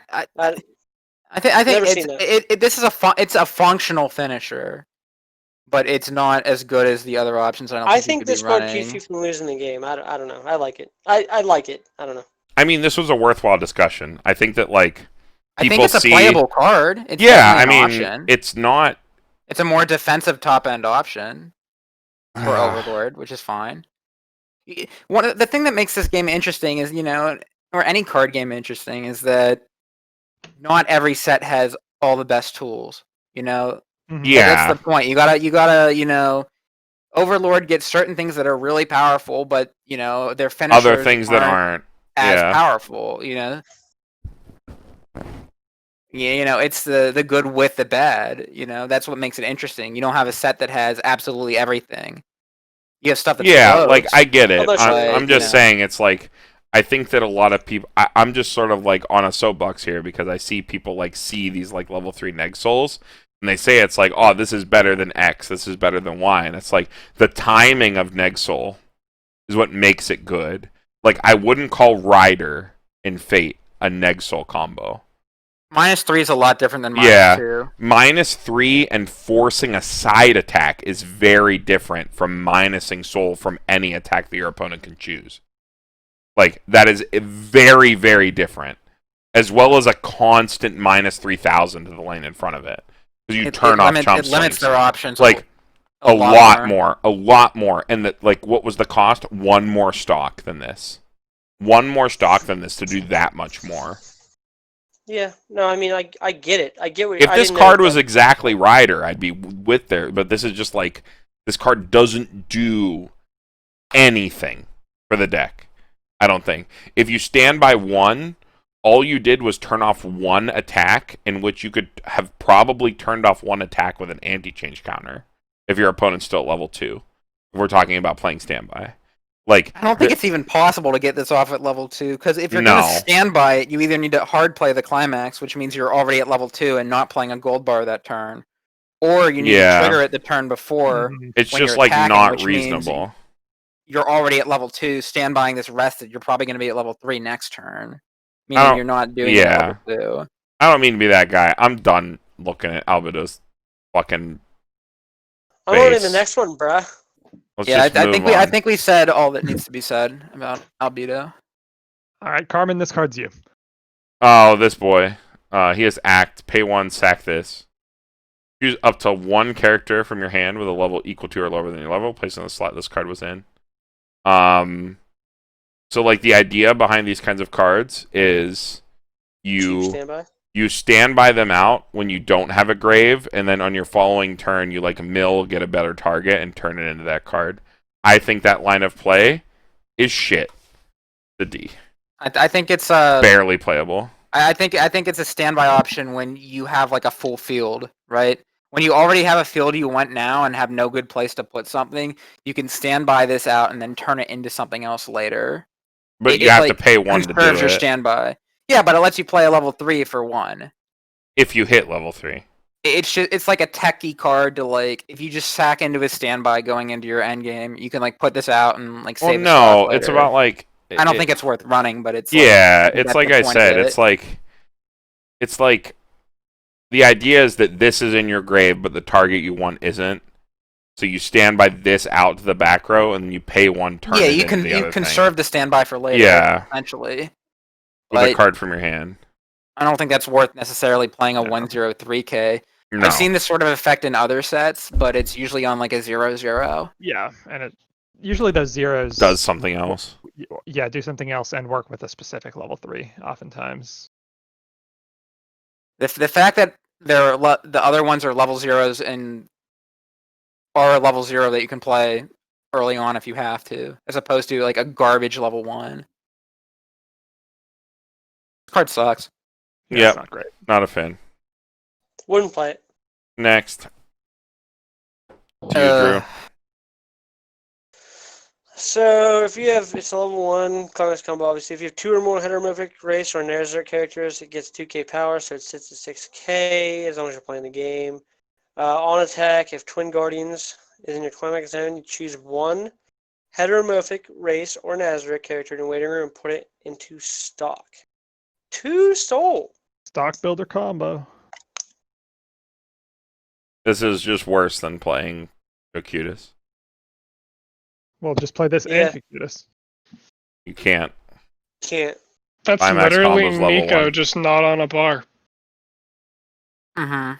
I think Never it's seen that. this is it's a functional finisher, but it's not as good as the other options. I think could this be card running. keeps you from losing the game. I don't know. I like it. I like it. I don't know. I mean, this was a worthwhile discussion. I think that, like, I think people it's a see... playable card. It's Yeah, I definitely an mean, option. it's not... It's a more defensive top end option for Overlord, which is fine. The thing that makes this game interesting is, or any card game interesting, is that not every set has all the best tools. Mhm. Yeah. That's the point. You gotta, Overlord gets certain things that are really powerful, but their finishers Other things that aren't. as Yeah. powerful. It's the good with the bad. That's what makes it interesting. You don't have a set that has absolutely everything. You have stuff that Yeah, floats. like, I get it. Although I'm just you know. saying, it's like... I think that a lot of people... I'm just sort of, like, on a soapbox here, because I see people, like, see these, like, level 3 Neg Souls, and they say it's like, oh, this is better than X, this is better than Y, and it's like, the timing of Neg Soul is what makes it good. Like, I wouldn't call Rider in Fate a Neg Soul combo. -3 is a lot different than Yeah. -2. -3 and forcing a side attack is very different from minusing Soul from any attack that your opponent can choose. Like, that is very, very different. As well as a constant -3,000 to the lane in front of it. Because you turn off chump It limits swings. their options. Like, a lot more. And that, like, what was the cost? One more stock than this. One more stock than this to do that much more. Yeah. No, I mean, I get it. I get what. If I this didn't know card was that- exactly Rider, I'd be with there. But this is just like, this card doesn't do anything for the deck. I don't think. If you stand by one, all you did was turn off one attack, in which you could have probably turned off one attack with an anti-change counter, if your opponent's still at level 2. If we're talking about playing standby. Like, I don't think it's even possible to get this off at level 2, because if you're No. going to stand by it, you either need to hard play the climax, which means you're already at level 2 and not playing a gold bar that turn, or you need Yeah. to trigger it the turn before. Mhm. it's when just you're like attacking, not which means reasonable. You're already at level 2, stand buying this rested, you're probably going to be at level 3 next turn, I meaning don't- you're not doing yeah. it at level 2. I don't mean to be that guy. I'm done looking at Albedo's fucking. I'm on to the base. next one, bruh. Let's Yeah, just I move think on. I think we said all that needs to be said about Albedo. All right, Carmen, this card's you. Oh, this boy. He has Act. Pay 1, sack this. Use up to one character from your hand with a level equal to or lower than your level. Place in the slot this card was in. So, like, the idea behind these kinds of cards is Chief standby. you stand by them out when you don't have a grave, and then on your following turn, you, like, mill, get a better target, and turn it into that card. I think that line of play is shit. The D. I think it's Barely playable. I think it's a standby option when you have like a full field, right? When you already have a field you want now and have no good place to put something, you can stand by this out and then turn it into something else later. But you It, have like, to pay 1 to do Conserves your it. standby. Yeah, but it lets you play a level 3 for 1. If you hit level 3. It's like a techie card to, like, if you just sack into a standby going into your end game, you can like put this out and like Well, save. no, it's about, like... I don't think it's worth running, but it's Yeah, like, it's that's like the I point said. of It's like the idea is that this is in your grave, but the target you want isn't. So you stand by this out to the back row, and you pay 1 turn. Yeah, it you into can the you other conserve the standby for later. Yeah. Essentially. with a But card from your hand. I don't think that's worth necessarily playing a No. 1/03K. No. I've seen this sort of effect in other sets, but it's usually on like a 0/0. Yeah, and it usually those zeros does something else. Yeah, do something else and work with a specific level 3. Oftentimes, The fact that the other ones are level 0s and are a level 0 that you can play early on if you have to, as opposed to like a garbage level 1. This card sucks. yeah, Yep. it's not great. Not a fan. Wouldn't play it. Next. To you, Drew. So if you have, it's a level 1 climax combo, obviously. If you have 2 or more heteromorphic race or Nazarick characters, it gets 2k power, so it sits at 6k as long as you're playing the game. On attack, if Twin Guardians is in your climax zone, you choose 1 heteromorphic race or Nazarick character in the waiting room and put it into stock. 2 soul. Stock builder combo. This is just worse than playing Cocutus. Well, just play this Yeah. and Cocutus. You can't. Can't. That's Climax literally combo's level Nico, 1. just not on a bar. Mm-hmm.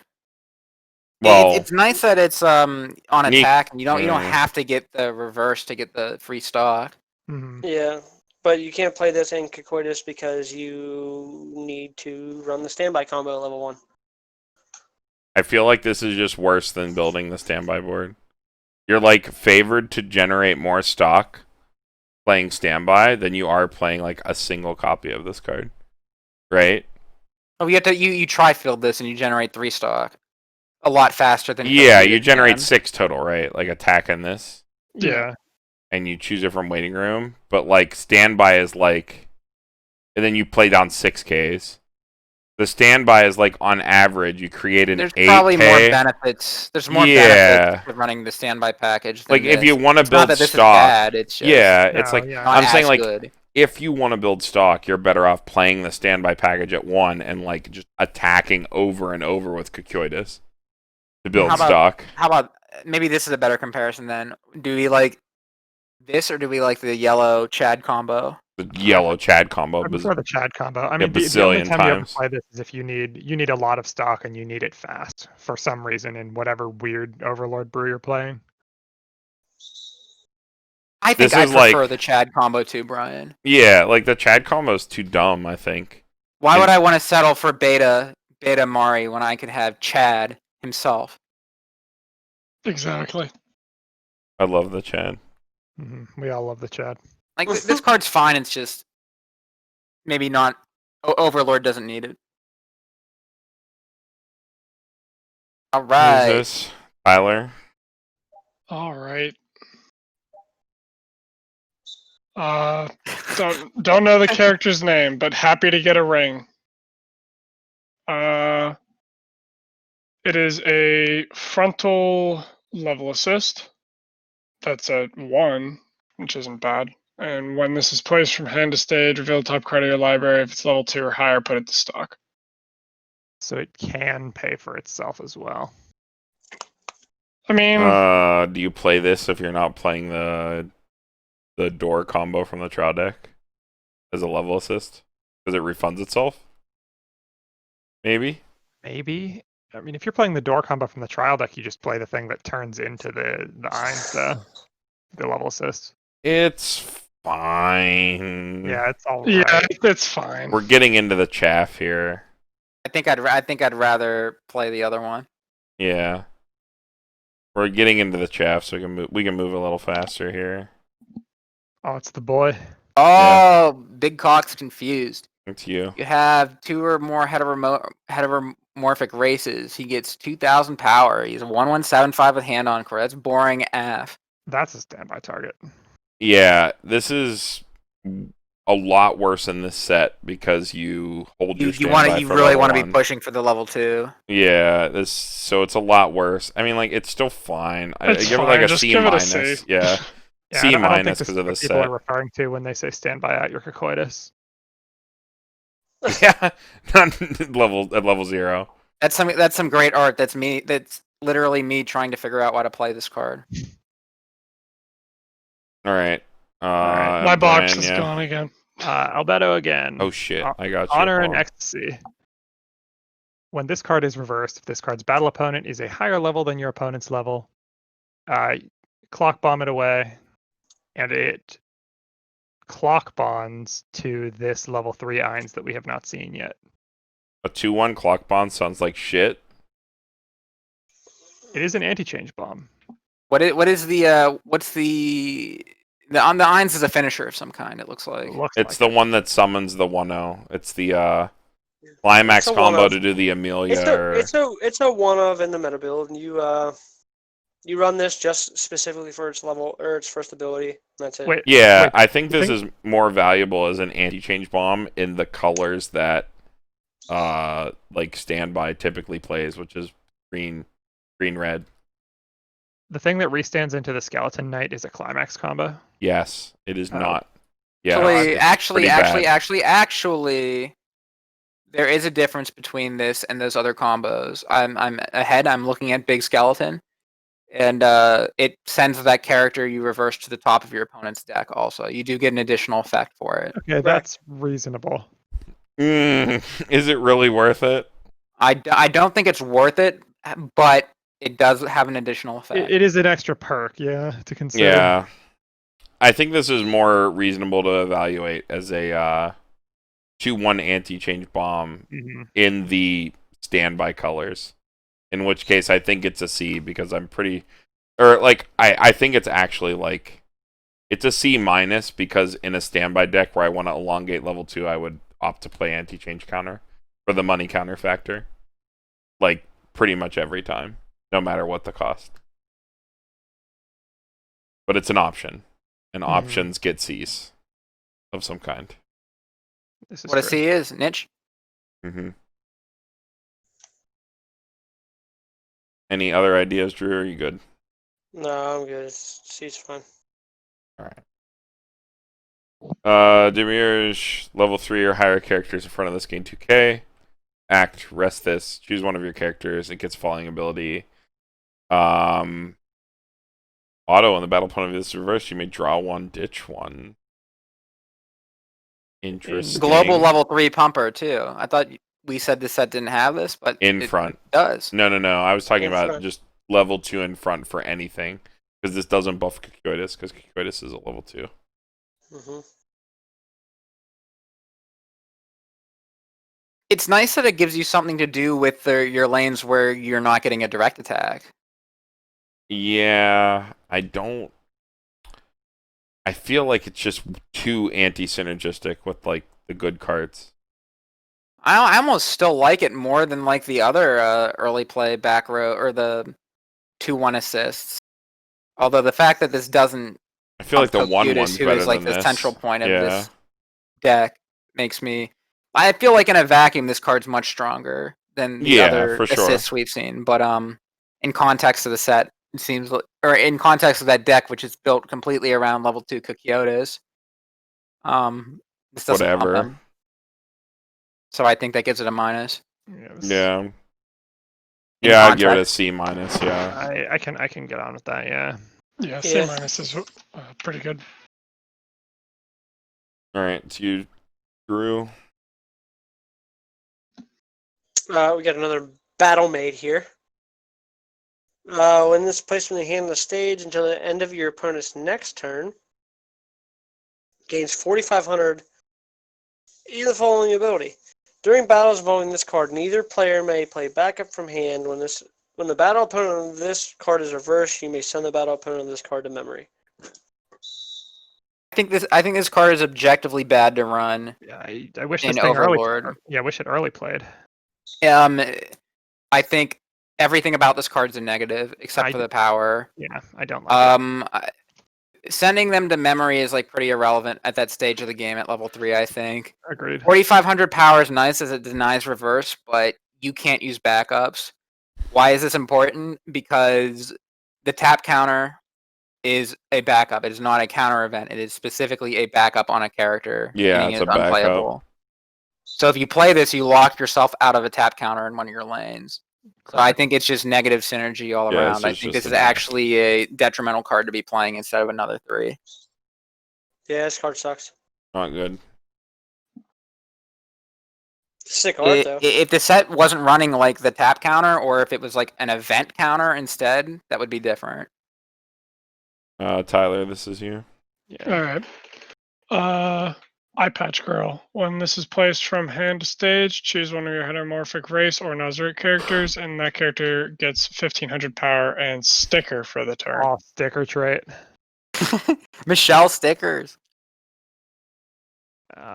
Well, It's nice that it's on Nick- attack, and you don't yeah. have to get the reverse to get the free stock. Mm-hmm. Yeah. But you can't play this in Cocoitus because you need to run the standby combo at level 1. I feel like this is just worse than building the standby board. You're like favored to generate more stock playing standby than you are playing like a single copy of this card. Right? Oh, you have to you tri-field this and you generate 3 stock a lot faster than Yeah, Cocutus you generate can. 6 total, right? Like attack in this. Yeah. And you choose it from waiting room. But like standby is like, and then you play down 6Ks. The standby is like on average you create an There's 8K. probably more benefits. There's more benefits to running the standby package. Than Like if this. you want to It's not build that this stock, is bad. It's just yeah, it's No, like yeah. not I'm saying as like good. if you want to build stock, you're better off playing the standby package at 1 and like just attacking over and over with Cocutus to build How about- stock. How about maybe this is a better comparison then? Do we like this or do we like the yellow Chad combo? The yellow Chad combo. I prefer the Chad combo. I mean, the only bazillion time you ever times. play this is if you need a lot of stock and you need it fast for some reason in whatever weird Overlord brew you're playing. I think This I is prefer like- the Chad combo too, Brian. Yeah, like the Chad combo is too dumb, I think. Why And- would I want to settle for beta Mari when I could have Chad himself? Exactly. I love the Chad. We all love the Chad. Like this card's fine. It's just maybe not. Overlord doesn't need it. All Who's right. this? Tyler? All right. Don't know the character's name, but happy to get a ring. It is a frontal level assist. That's at 1, which isn't bad. And when this is placed from hand to stage, reveal the top card of your library. If it's level 2 or higher, put it to stock. So it can pay for itself as well. I mean, Do you play this if you're not playing the door combo from the trial deck as a level assist? Because it refunds itself? Maybe? Maybe. I mean, if you're playing the door combo from the trial deck, you just play the thing that turns into the Eins, the level assist. It's fine. Yeah, it's all yeah, right. it's fine. We're getting into the chaff here. I think I'd rather play the other one. Yeah. We're getting into the chaff, so we can move a little faster here. Oh, it's the boy. Oh, Big Cock's confused. It's you. You have 2 or more heteromorphic races. He gets 2,000 power. He's a 1175 with hand on core. That's boring AF. That's a standby target. Yeah, this is a lot worse in this set because you hold your You standby you for really level want to be 1. pushing for the level 2. Yeah, so it's a lot worse. I mean, like it's still fine. I It's give it fine, like a just C give it a minus. C. Yeah, Yeah, C I don't think minus this because is of the what people set. are referring to when they say standby at your Cocoitus. Yeah, not at level 0. That's some great art. That's me. That's literally me trying to figure out why to play this card. All right. right, My box Brian, is yeah. gone again. Albedo again. Oh shit! I got you. Honor Hold and on. Ecstasy. When this card is reversed, if this card's battle opponent is a higher level than your opponent's level, clock bomb it away, and it clock bonds to this level 3 Eins that we have not seen yet. A 2/1 clock bond sounds like shit. It is an anti-change bomb. What is the what's the on the Eins is a finisher of some kind. It looks like. It looks It's like the one that summons the 1/0. It's the climax It's a combo one-of. to do the Amelia. It's a one of in the meta build, and you run this just specifically for its level or its first ability. That's it. Wait, Yeah, wait, I think this think- is more valuable as an anti-change bomb in the colors that like standby typically plays, which is green, red. the thing that restands into the Skeleton Knight is a climax combo. Yes, it is Oh. not. Yeah, Actually, it's pretty bad. actually, there is a difference between this and those other combos. I'm ahead. I'm looking at Big Skeleton, and it sends that character you reverse to the top of your opponent's deck. Also, you do get an additional effect for it. Okay, that's reasonable. Is it really worth it? I don't think it's worth it, but it does have an additional effect. It is an extra perk, yeah, to consider. Yeah. I think this is more reasonable to evaluate as a 2-1 anti-change bomb Mhm. in the standby colors. In which case, I think it's a C because I'm pretty... Or, like, I think it's actually, like... It's a C minus because in a standby deck where I want to elongate level 2, I would opt to play anti-change counter for the money counter factor. Like, pretty much every time, no matter what the cost. But it's an option. And options get Cs of some kind. This is What a true. C is, niche. Mm-hmm. Any other ideas, Drew? Are you good? No, I'm good. It's fine. All right. Demir's level 3 or higher characters in front of this gain 2k. Act, rest this. Choose one of your characters. It gets falling ability. Auto on the battle opponent of this reverse. You may draw one, ditch one. Interesting. Global level 3 pumper too. I thought we said this set didn't have this, but In it front. does. No. I was talking In about front. just level 2 in front for anything. Because this doesn't buff Cocoitus, because Cocoitus is a level 2. Mm-hmm. It's nice that it gives you something to do with your lanes where you're not getting a direct attack. Yeah, I feel like it's just too anti-synergistic with, like, the good cards. I almost still like it more than like the other early play back row or the 2-1 assists. Although the fact that this doesn't I feel like the pump 1-1's Cocoitus, who better is like than the this. central point of Yeah. this deck makes me. I feel like in a vacuum, this card's much stronger than the Yeah, other for sure. assists we've seen. But in context of the set, it seems or in context of that deck, which is built completely around level 2 Cocoitus, this doesn't pump Whatever. them. So I think that gives it a minus. Yeah. In Yeah, I'd give it a context. C minus, yeah. I can get on with that, yeah. Yeah, C Yeah. minus is pretty good. Alright, to you, Drew. We got another battle made here. When this placed from the hand of the stage until the end of your opponent's next turn, gains 4,500 in the following ability. During battles involving this card, neither player may play backup from hand. When the battle opponent of this card is reversed, you may send the battle opponent of this card to memory. I think this card is objectively bad to run. Yeah, I wish In this thing early. Overlord. Yeah, I wish it early played. I think everything about this card's a negative except for the power. Yeah, I don't like it. Sending them to memory is like pretty irrelevant at that stage of the game at level 3, I think. Agreed. 4,500 power is nice as it denies reverse, but you can't use backups. Why is this important? Because the tap counter is a backup. It is not a counter event. It is specifically a backup on a character. Yeah, meaning it's it is a backup. unplayable. So if you play this, you lock yourself out of a tap counter in one of your lanes. So I think it's just negative synergy all Yeah, around. I it's think just this is a- actually a detrimental card to be playing instead of another 3. Yeah, this card sucks. Not good. Sick art, though. If the set wasn't running like the tap counter, or if it was like an event counter instead, that would be different. Tyler, this is you. Yeah. Alright. Eye Patch Girl. When this is placed from hand to stage, choose one of your heteromorphic race or Nazarick characters, and that character gets 1,500 power and sticker for the turn. Oh, sticker trait. Michelle stickers.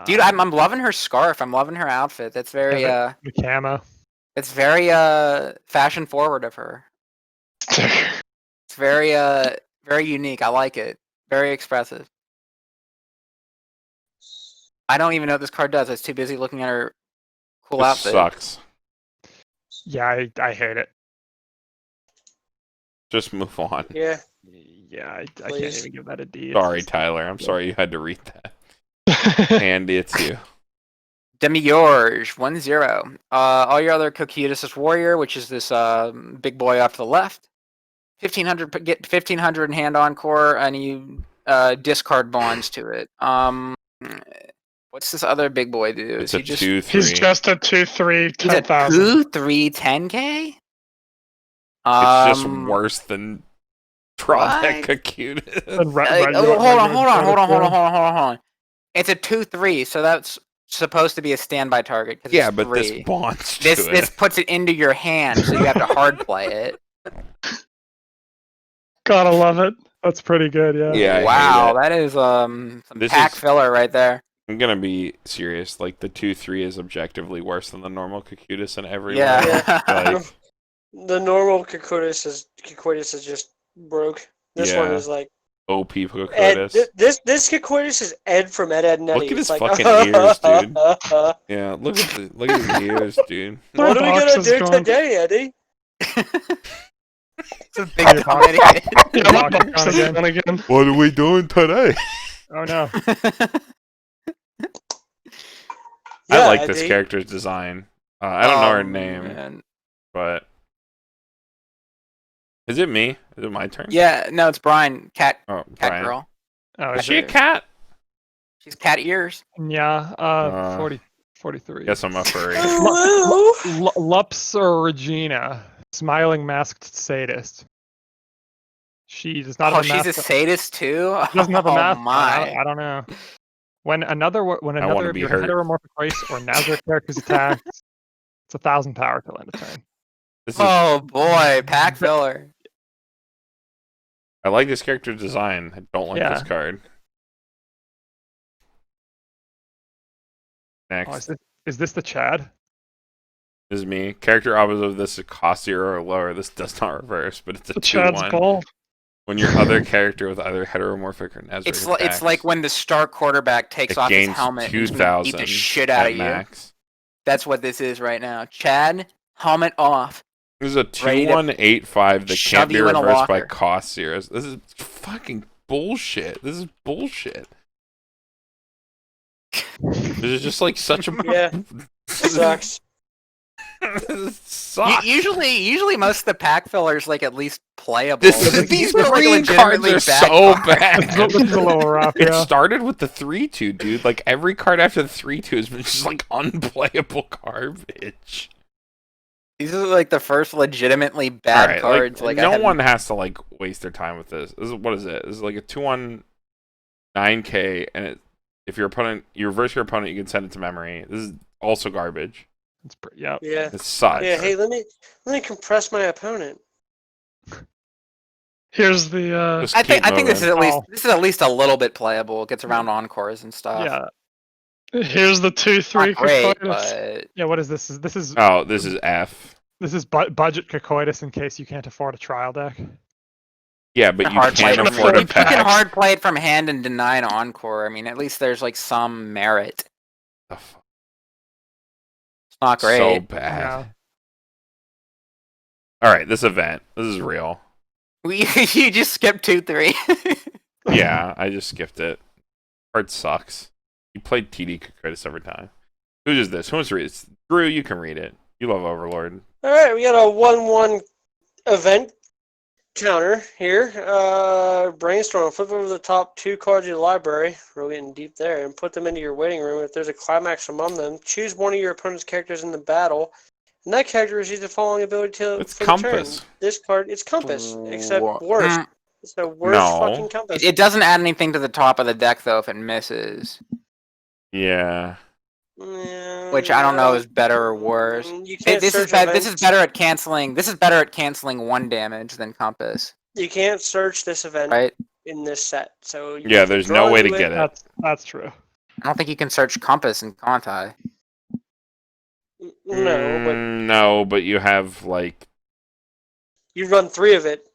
Dude, I'm loving her scarf. I'm loving her outfit. That's very the camo. it's very fashion forward of her. It's very very unique. I like it. Very expressive. I don't even know what this card does. I was too busy looking at her cool This outfit. sucks. Yeah, I hate it. Just move on. Yeah. Yeah, I can't Please. even give that a D. Sorry, Tyler. I'm sorry you had to read that. Andy, it's you. Demiurge, 1-0. All your other Cocytus Warrior, which is this big boy off to the left. 1500, get 1500 in hand encore, and you discard bonds to it. What's this other big boy do? It's Is a he just 2/3. He's just a 2/3, he's a 10,000. 2/3 10k? It's just worse than Trolldeck what? Cocytus. Hold on. It's a 2/3, so that's supposed to be a standby target. Yeah, it's but this 3. bonds to This it. this puts it into your hand, so you have to hard play it. Gotta love it. That's pretty good, yeah. Yeah, I hate Wow, it. that is some This pack is- filler right there. I'm gonna be serious. Like the 2/3 is objectively worse than the normal Cocytus in every way. Yeah. Like, The normal Cocytus is just broke. This one Yeah. is like OP Ed. Cocytus. This Cocytus is Ed from Ed, Ed and Eddy. Look at It's his like, fucking ears, dude. What Yeah, look at his ears, dude. My are we box gonna is do gone. today, Eddie? It's a big comedy. Yeah, my Box box is is gone gone again. What are we doing today? Oh no. I Yeah, like this Eddie. character's design. I don't know her Oh, name, man. but is it me? Is it my turn? Yeah, no, it's Brian, cat Oh, cat Brian. girl. Oh, Is is she a it? cat? She's cat ears. Yeah, 43. Guess I'm a furry. Hello. Lups or Regina, smiling masked sadist. She does not Oh, have a she's a mask. sadist too. She doesn't have a Oh mask. my. I don't know. When another wanna of be your hurt. heteromorphic race or Nazarick characters attacks, it's 1,000 power till end of turn. This is, Oh boy, pack filler. I like this character design. I don't like this Yeah. card. Oh, Next is this the Chad? is me. Character opposite of this is cost 0 or lower. This does not reverse, but it's a The Chad's 2/1. ball. When your other character with either heteromorphic or Nazarick It's attacks, like when the star quarterback takes it off his gains helmet and is gonna 2,000 beat the shit out at of you. max. That's what this is right now. Chad, helmet off. This is a Ready to 2/1/8/5 that shove can't be you in a reversed by locker. cost zeros. This is fucking bullshit. This is bullshit. This is just like such a Yeah, sucks. This sucks. Usually most of the pack fillers like at least playable. These are, like, green cards legitimately are bad so cards. bad. This is a little rough, It yeah. started with the 3/2, dude. Like every card after the 3/2 has been just like unplayable garbage. These are like the first legitimately bad Alright, cards. like I no haven't- one has to like waste their time with this. What is it? This is like a 2/1 9k, and if your opponent, you reverse your opponent, you can send it to memory. This is also garbage. Yeah. Yeah. It sucks. Yeah. Hey, let me compress my opponent. Here's the Just I think keep this is moving. at least a little bit playable. It gets around encores and stuff. Yeah. here's the 2/3 Not great, Cocytus. but Yeah. What is this? This is Oh, this is F. budget Cocytus in case you can't afford a trial deck. Yeah, but you hard play. can't it. afford a You can pack. hard play it from hand and deny an encore. I mean, at least there's like some merit. The fuck? It's not great. So bad. Yeah. All right, this event. This is real. You just skipped 2/3. Yeah, I just skipped it. Card sucks. You played TD Cocytus every time. Who is this? Who wants to read it? Drew, you can read it. You love Overlord. All right, we got a 1/1 event counter here. Brainstorm. Flip over the top 2 cards of your library. We're getting deep there, and put them into your waiting room. If there's a climax among them, choose one of your opponent's characters in the battle, and that character receives the following ability to It's for the turn. Compass. This card, it's Compass, except Wha- worse. Mm, It's the worst No. fucking Compass. It doesn't add anything to the top of the deck though if it misses, Yeah. which I don't know is better or worse. You can't This is search This is events. better at canceling. This is better at canceling 1 damage than Compass, You can't search this event right? in this set. So you Yeah, have there's draw no way to into get it. That's true. I don't think you can search compass in Conti. No, but you have like you run 3 of it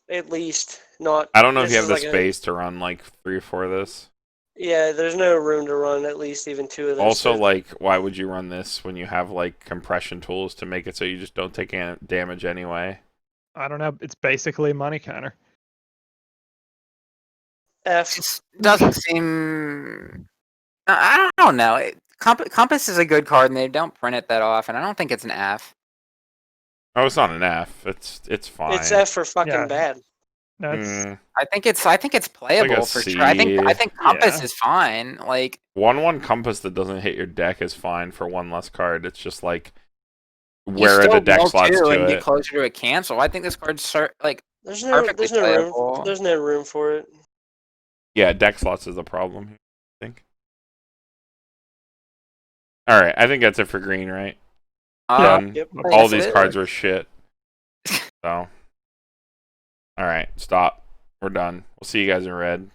at least. Not. I don't know if this you have is the like space to run like 3 or 4 of this. Yeah, there's no room to run at least even 2 of this. Also, so- like, why would you run this when you have like compression tools to make it so you just don't take damage anyway? I don't know. It's basically a money counter. F. Just doesn't seem. I don't know. Compass is a good card, and they don't print it that often. I don't think it's an F. Oh, it's not an F. It's fine. It's F for fucking Yeah. bad. No, it's Mm, I think it's playable for C. sure. I think compass Yeah. is fine. Like 1/1 compass that doesn't hit your deck is fine for 1 less card. It's just like you where are still the deck mill slots 2 to and it? get closer to a cancel. I think this card's like There's no perfectly room. playable. There's no room for it. Yeah, deck slots is the problem here, I think. All right, I think that's it for green, right? Done. Yep. All Yes, these it cards were shit. So, all right, stop. We're done. We'll see you guys in red.